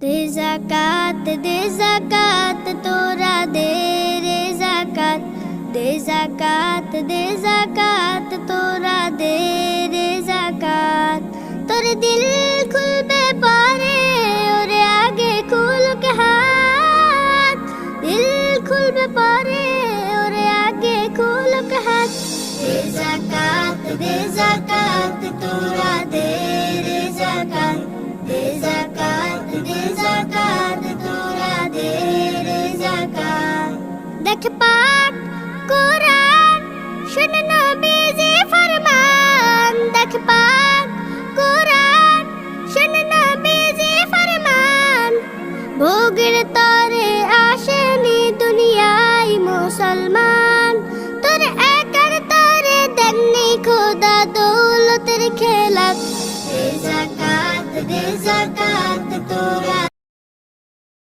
दे ज़कात तोरा दे रे ज़कात, दे ज़कात तोरा दे रे ज़कात। तोर दिल खुलबे पारे और आगे खुल के हाथ, दिल खुलबे पारे और आगे खुल के हाथ। दे ज़कात तोरा दे रे ज़कात, दे ज़कात तोरा दे रे ज़कात। देख पाक कुरान सुन नबीजी फरमान, देख पाक कुरान सुन नबीजी फरमान। भोगের তরে আসেনি দুনিয়ায় মুসলমান, তোর একার তরে দেননি খোদা দৌলতের খেলাফ। দে ज़कात